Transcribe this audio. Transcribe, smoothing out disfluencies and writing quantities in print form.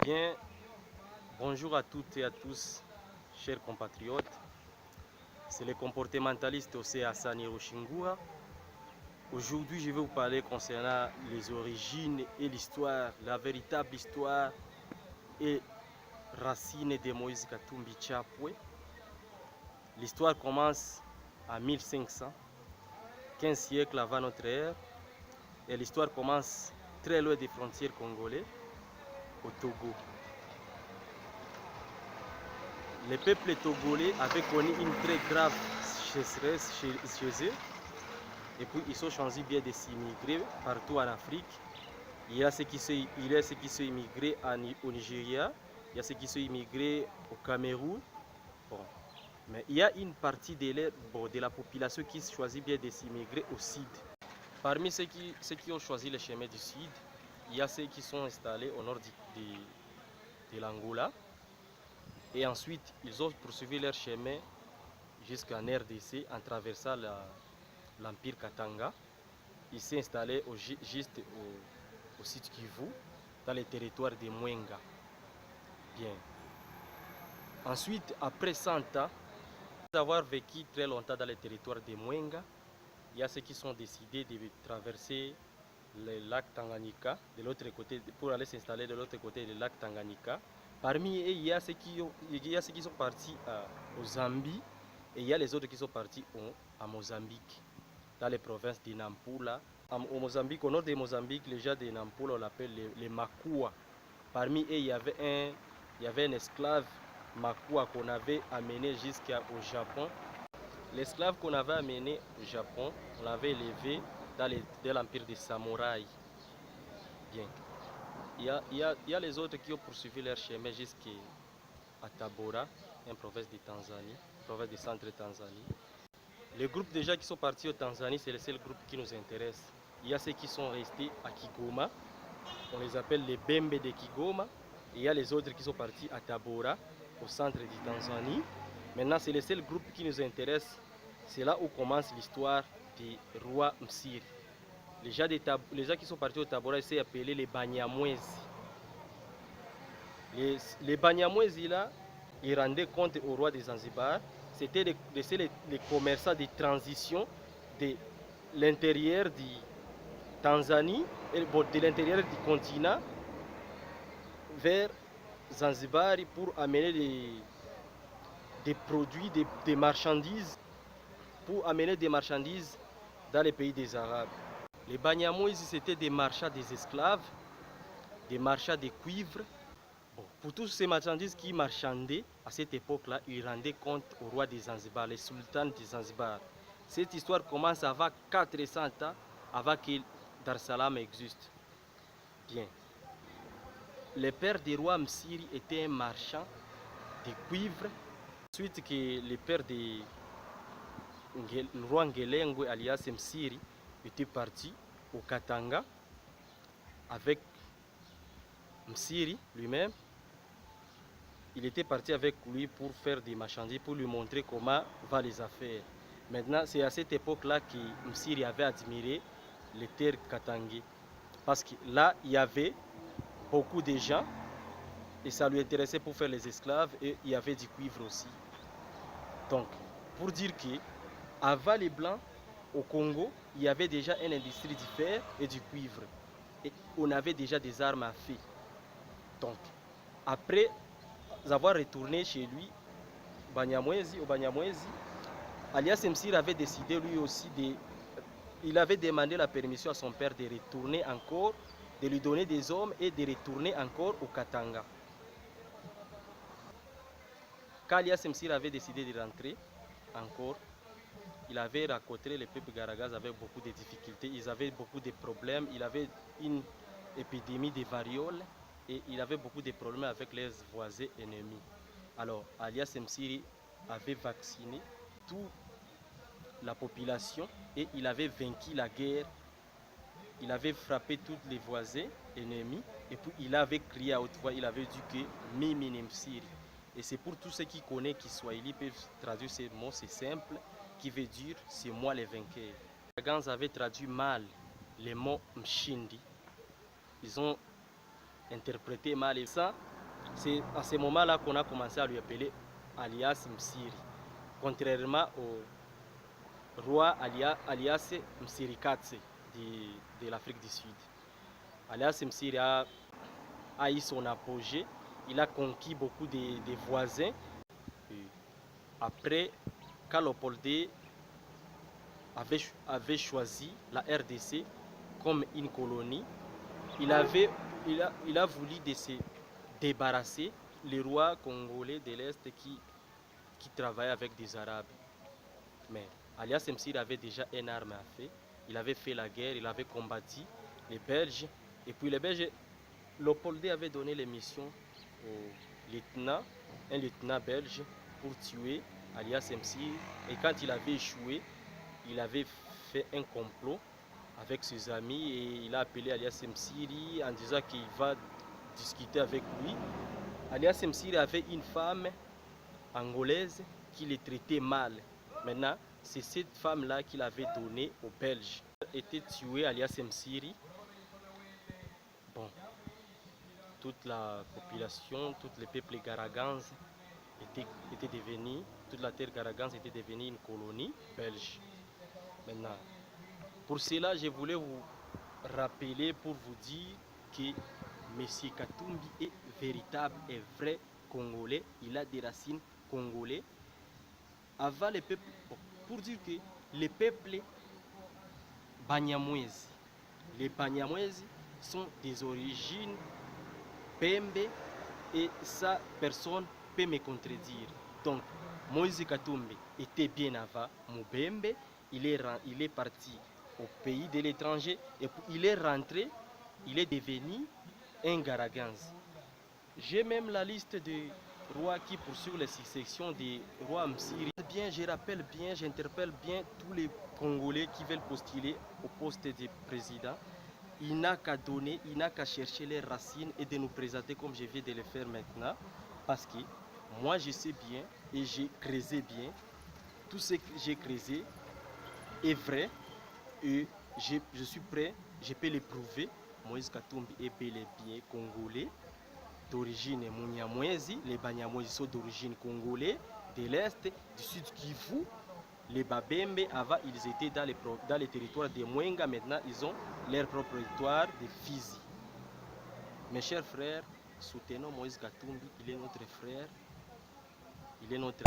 Bien, bonjour à toutes et à tous, chers compatriotes. C'est le comportementaliste Osei Hassan Hiroshingura. Aujourd'hui, je vais vous parler concernant les origines et l'histoire, la véritable histoire et racines de Moïse Katumbi Chapwe. L'histoire commence à 1500, 15 siècles avant notre ère, et l'histoire commence très loin des frontières congolaises, au Togo. Les peuples togolais avaient connu une très grave sécheresse chez eux, et puis ils ont choisi bien de s'immigrer partout en Afrique. Il y a ceux qui sont immigrés au Nigeria, il y a ceux qui sont immigrés au Cameroun. Bon. Mais il y a une partie de la population qui choisit bien de s'immigrer au sud. Parmi ceux qui ont choisi le chemin du sud, il y a ceux qui sont installés au nord de l'Angola. Et ensuite, ils ont poursuivi leur chemin jusqu'en RDC en traversant l'Empire Katanga. Ils s'est installé juste au site Kivu, dans le territoire de Mwenga. Bien. Ensuite, après 100 ans, d'avoir vécu très longtemps dans le territoire de Mwenga, il y a ceux qui sont décidés de traverser le lac Tanganyika de l'autre côté pour aller s'installer de l'autre côté du lac Tanganyika. Parmi eux, il y a ceux qui sont partis au Zambie et il y a les autres qui sont partis à Mozambique, dans les provinces de Nampula. Au Mozambique, au nord de Mozambique, les gens de Nampula, on l'appelle les Makua. Parmi eux, il y avait un esclave Makua qu'on avait amené jusqu'au Japon. L'esclave qu'on avait amené au Japon, on l'avait élevé dans l'empire des samouraïs. Bien. Il y a les autres qui ont poursuivi leur chemin jusqu'à Tabora, une province de Tanzanie, province du centre de Tanzanie. Les groupes de gens qui sont partis au Tanzanie, c'est le seul groupe qui nous intéresse. Il y a ceux qui sont restés à Kigoma, on les appelle les Bembe de Kigoma. Et il y a les autres qui sont partis à Tabora, au centre de Tanzanie. Maintenant, c'est le seul groupe qui nous intéresse. C'est là où commence l'histoire du roi Msiri. Les gens qui sont partis au Tabora, c'est appelé les Banyamwezi. Les Banyamwezi là, ils rendaient compte au roi des Zanzibar. C'était les commerçants de transition de l'intérieur de Tanzanie, de l'intérieur du continent vers Zanzibar pour amener des produits, des marchandises, pour amener des marchandises dans les pays des Arabes. Les Banyamwezi, c'était des marchands des esclaves, des marchands de cuivre. Bon, pour tous ces marchandises qui marchandaient à cette époque-là, ils rendaient compte au roi des Zanzibar, les sultans des Zanzibar. Cette histoire commence avant 400 ans, avant que Dar es Salaam existe. Bien. Le père du roi Msiri était un marchand de cuivre. Ensuite, que le père du roi Ngelengwe, alias Msiri, était parti au Katanga avec Msiri lui-même. Il était parti avec lui pour faire des marchandises, pour lui montrer comment vont les affaires. Maintenant, c'est à cette époque-là que Msiri avait admiré les terres katangais. Parce que là, il y avait beaucoup de gens et ça lui intéressait pour faire les esclaves et il y avait du cuivre aussi. Donc, pour dire que avant les Blancs, au Congo, il y avait déjà une industrie du fer et du cuivre. Et on avait déjà des armes à feu. Donc, après avoir retourné chez lui, au Banyamwezi, alias Msiri avait décidé lui aussi il avait demandé la permission à son père de retourner encore, de lui donner des hommes et de retourner encore au Katanga. Quand alias Msiri avait décidé de rentrer encore, il avait rencontré le peuple Garagaz avec beaucoup de difficultés, ils avaient beaucoup de problèmes, il avait une épidémie de variole et il avait beaucoup de problèmes avec les voisins ennemis. Alors, alias Msiri avait vacciné toute la population et il avait vaincu la guerre. Il avait frappé tous les voisins ennemis et puis il avait crié à haute voix, il avait dit que Mimi Msiri. Et c'est pour tous ceux qui connaissent Kiswahili peuvent traduire ces mots, c'est simple, qui veut dire c'est moi le vainqueur. Les Gans avaient traduit mal les mots Mshindi. Ils ont interprété mal et ça, C'est à ce moment-là qu'on a commencé à lui appeler alias Msiri, contrairement au roi alias Msirikatse de l'Afrique du Sud. Alias Msiri a eu son apogée, il a conquis beaucoup de voisins. Après, quand Léopold avait choisi la RDC comme une colonie, il a voulu de se débarrasser les rois congolais de l'Est qui travaillaient avec des Arabes. Mais alias Msiri avait déjà une arme à feu, il avait fait la guerre, il avait combattu les Belges. Et puis les Belges, Léopold avait donné les missions au lieutenant, un lieutenant belge, pour tuer alias Msiri. Et quand il avait échoué, il avait fait un complot avec ses amis et il a appelé alias Msiri en disant qu'il va discuter avec lui. Alias Msiri avait une femme angolaise qui le traitait mal. Maintenant, c'est cette femme-là qu'il avait donnée aux Belges. Elle était tuée, alias Msiri. Bon, toute la population, tout le peuple Garagans était devenu, toute la terre Garagans était devenue une colonie belge. Maintenant, pour cela, je voulais vous rappeler pour vous dire que M. Katumbi est véritable et vrai Congolais. Il a des racines congolais. Avant les peuples, bon, pour dire que les peuples Banyamwezi, les Banyamwezi sont des origines Pembe et ça, personne ne peut me contredire. Donc, Moïse Katumbi était bien avant Mubembe. Il est parti au pays de l'étranger et puis il est rentré, il est devenu un Garagans. J'ai même la liste des rois qui poursuivent les successions des rois Msiri. Je rappelle bien, j'interpelle bien tous les Congolais qui veulent postuler au poste de président. Il n'a qu'à donner, il n'a qu'à chercher les racines et de nous présenter comme je viens de le faire maintenant. Parce que moi je sais bien et j'ai creusé bien. Tout ce que j'ai creusé est vrai et je suis prêt, je peux le prouver. Moïse Katumbi est bel et bien congolais d'origine Munyamwezi. Les Banyamwezi sont d'origine congolais de l'Est, du Sud Kivu. Les Babembe, avant, ils étaient dans les territoires de Mwenga. Maintenant, ils ont leur propre territoire de Fizi. Mes chers frères, soutenons Moïse Katumbi. Il est notre frère. Il est notre